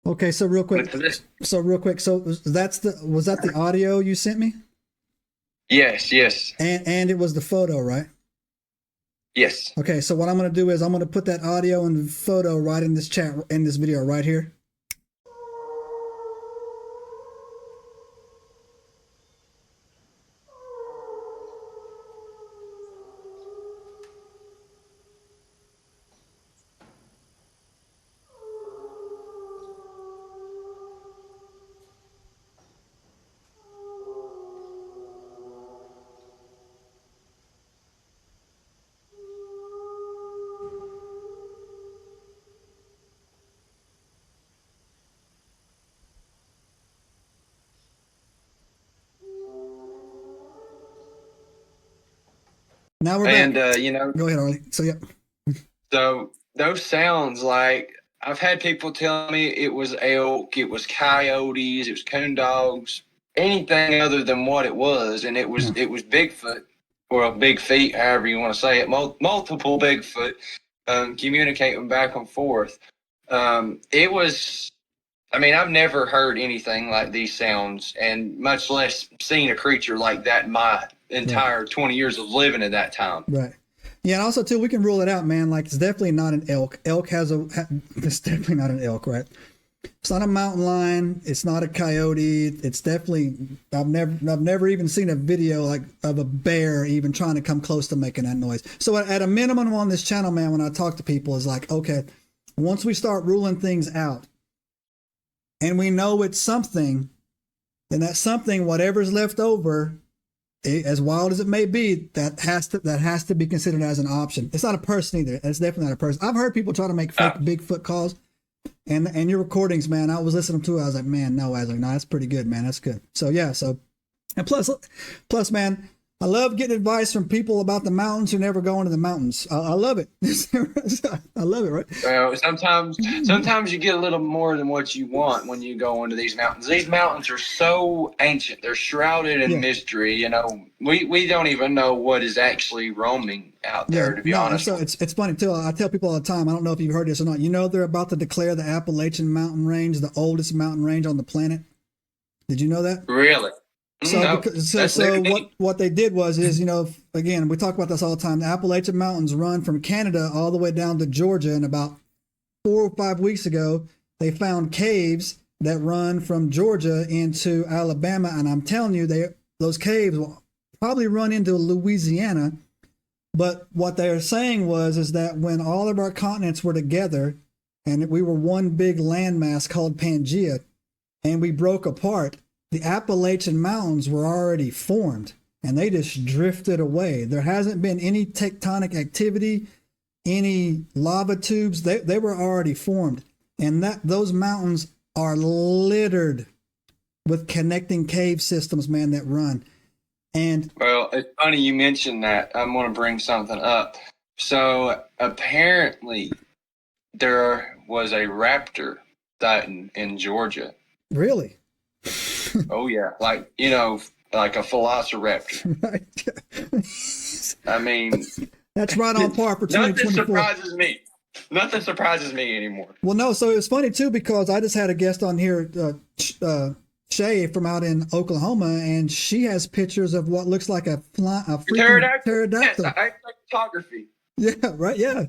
Okay, so real quick, was that the audio you sent me? Yes, yes, And it was the photo, right? yes. Okay, so what I'm gonna do is I'm gonna put that audio and photo right in this chat in this video right here. Now we're back. And Go ahead, Harley. So yeah. so those sounds, like I've had people tell me it was elk, it was coyotes, it was coon dogs, anything other than what it was, and Yeah. it was Bigfoot or a big feet, however you want to say it, multiple Bigfoot communicating back and forth. It was. I mean, I've never heard anything like these sounds, and much less seen a creature like that in my Right. entire 20 years of living at that time. Right. Yeah, and also too, we can rule it out, man. Like it's definitely not an elk. It's definitely not an elk, right? It's not a mountain lion. It's not a coyote. It's definitely. I've never even seen a video like of a bear even trying to come close to making that noise. So at a minimum on this channel, man, when I talk to people, is like, okay, once we start ruling things out, and we know it's something, then that something, whatever's left over, as wild as it may be, that has to be considered as an option. It's not a person either. It's definitely not a person. I've heard people try to make fake Bigfoot calls, and your recordings, man. I was listening to it. I was like, man, no. I was like, no, that's pretty good, man. That's good. So yeah. So, and plus, man, I love getting advice from people about the mountains who never go into the mountains. I love it. I love it, right? Well, sometimes you get a little more than what you want when you go into these mountains. These mountains are so ancient; they're shrouded in Yeah. mystery. You know, we don't even know what is actually roaming out Yeah, there. To be no, honest, so it's funny too. I tell people all the time. I don't know if you've heard this or not. You know they're about to declare the Appalachian Mountain Range the oldest mountain range on the planet. Did you know that? really. So No, because that's new to me. what they did was is again we talk about this all the time. The Appalachian Mountains run from Canada all the way down to Georgia, and about 4 or 5 weeks ago they found caves that run from Georgia into Alabama, and I'm telling you, those caves will probably run into Louisiana. But what they're saying is that when all of our continents were together, and we were one big landmass called Pangea, and we broke apart, the Appalachian Mountains were already formed and they just drifted away. There hasn't been any tectonic activity, any lava tubes. They were already formed. And those mountains are littered with connecting cave systems, man, that run. And Well, it's funny you mentioned that. I'm going to bring something up. So apparently, there was a raptor sighting in Georgia. really, Oh yeah, like like a velociraptor. right? I mean, That's right on par for nothing 2024. surprises me. Nothing surprises me anymore. Well, no, so it's funny too because I just had a guest on here, Shay from out in Oklahoma, and she has pictures of what looks like a freaking Pterodactyl. Yes, pterodactyl. I like photography. Yeah, right. Yeah.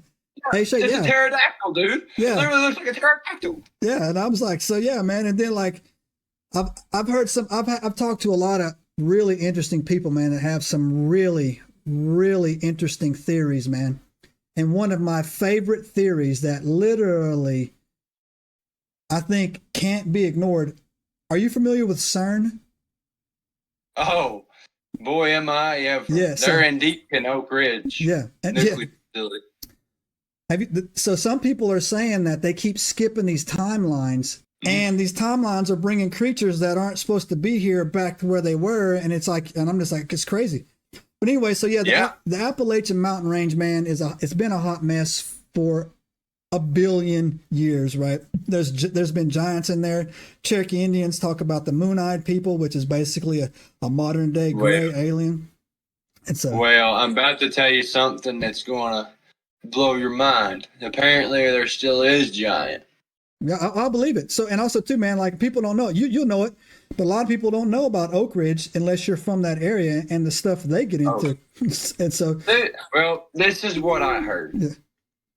Hey, Shay. It's a Yeah, pterodactyl, dude. It yeah, literally looks like a pterodactyl. yeah. And I was like, so yeah, man. And then like, I've heard some. I've talked to a lot of really interesting people, man, that have some really interesting theories, man. And one of my favorite theories that literally I think can't be ignored. Are you familiar with CERN? Oh, boy, am I ever. Yeah. They're in deep in Oak Ridge Yeah, and yeah. nuclear facility. So some people are saying that they keep skipping these timelines, and these timelines are bringing creatures that aren't supposed to be here back to where they were, and it's like, and I'm just like, it's crazy. But anyway, so yeah, the Appalachian Mountain Range, man, it's been a hot mess for a billion years, right? There's been giants in there. Cherokee Indians talk about the moon-eyed people, which is basically a modern day gray alien. Well, I'm about to tell you something that's going to blow your mind. Apparently, there still is giant. Yeah, I'll believe it. So, and also too, man, like people don't know it. You'll know it, but a lot of people don't know about Oak Ridge unless you're from that area and the stuff they get into. And so, Well, this is what I heard. yeah.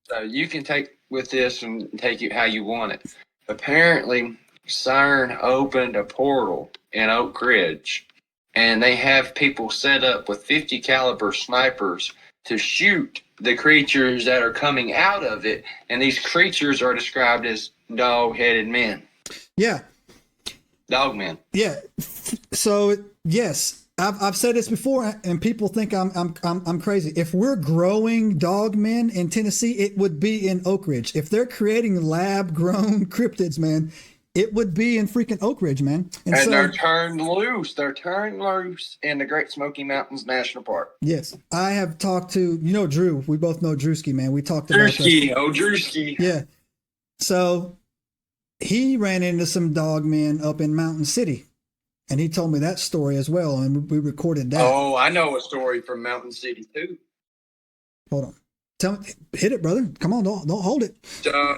So you can take with this and take it how you want it. Apparently, CERN opened a portal in Oak Ridge, and they have people set up with 50 caliber snipers to shoot the creatures that are coming out of it. And these creatures are described as dog-headed men. Yeah. Dog men. Yeah. So yes, I've said this before, and people think I'm crazy. If we're growing dog men in Tennessee, it would be in Oak Ridge. If they're creating lab grown cryptids, man, it would be in freaking Oak Ridge, man. And so, they're turned loose. They're turned loose in the Great Smoky Mountains National Park. Yes, I have talked to Drew. We both know Drewski, man. We talked about Drewski. Oh, Drewski. Yeah. So he ran into some dog men up in Mountain City. And he told me that story as well, and we recorded that. Oh, I know a story from Mountain City too. Hold on, tell me, hit it, brother. Come on, don't hold it. So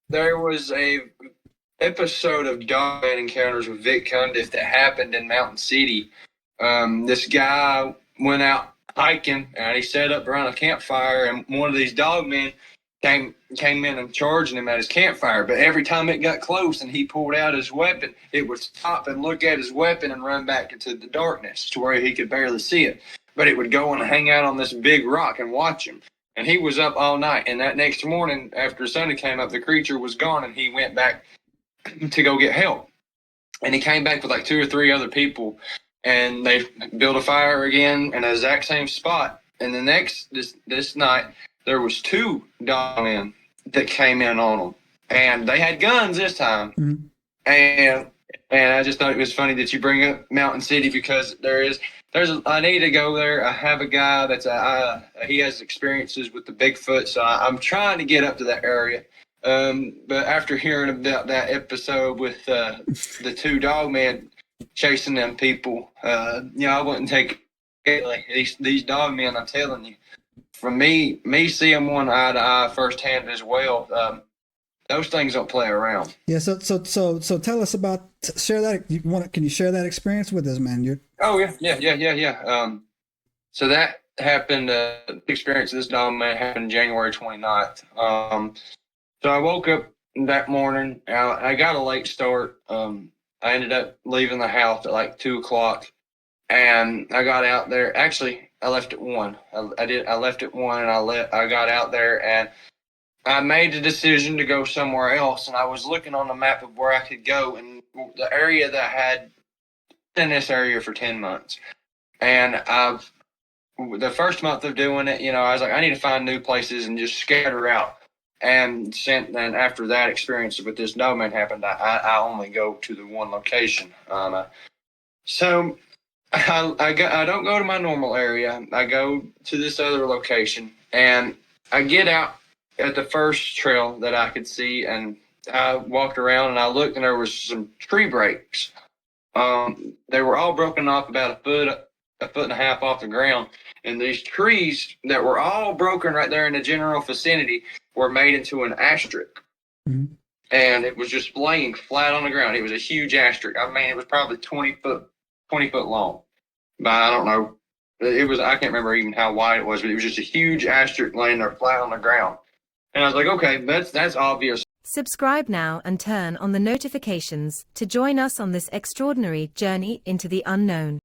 there was a episode of Dogman Encounters with Vic Cundiff that happened in Mountain City. This guy went out hiking and he set up around a campfire, and one of these dogmen came in and charging him at his campfire. But every time it got close and he pulled out his weapon, it would stop and look at his weapon and run back into the darkness to where he could barely see it. But it would go and hang out on this big rock and watch him. And he was up all night. And that next morning, after the sun came up, the creature was gone, and he went back to go get help. And he came back with like 2 or 3 other people, and they built a fire again in the exact same spot. And this night, there was 2 dogmen that came in on them, and they had guns this time. Mm-hmm. And I just thought it was funny that you bring up Mountain City, because I need to go there. I have a guy he has experiences with the Bigfoot, so I'm trying to get up to that area. But after hearing about that episode with the 2 dogmen chasing them people, I wouldn't take it. Like these dogmen, I'm telling you. From me seeing one eye to eye firsthand as well, those things don't play around. Yeah. So tell us about, share that. Can you share that experience with us, man? Oh yeah. So that happened. The experience of this dog man happened January 29th. So I woke up that morning. I got a late start. I ended up leaving the house at like 2:00, and I got out there. Actually, I left at 1. I left at 1, and I got out there, and I made the decision to go somewhere else. And I was looking on the map of where I could go, and the area that I had been in this area for 10 months. And the first month of doing it, I was like, I need to find new places and just scatter out. And after that experience with this dogman happened, I only go to the one location. So I don't go to my normal area. I go to this other location, and I get out at the first trail that I could see, and I walked around and I looked, and there was some tree breaks. They were all broken off about a foot and a half off the ground, and these trees that were all broken right there in the general vicinity were made into an asterisk. Mm-hmm. And it was just laying flat on the ground. It was a huge asterisk. I mean, it was probably 20 foot long. But I don't know. I can't remember even how wide it was, but it was just a huge asterisk laying there flat on the ground. And I was like, okay, that's obvious. Subscribe now and turn on the notifications to join us on this extraordinary journey into the unknown.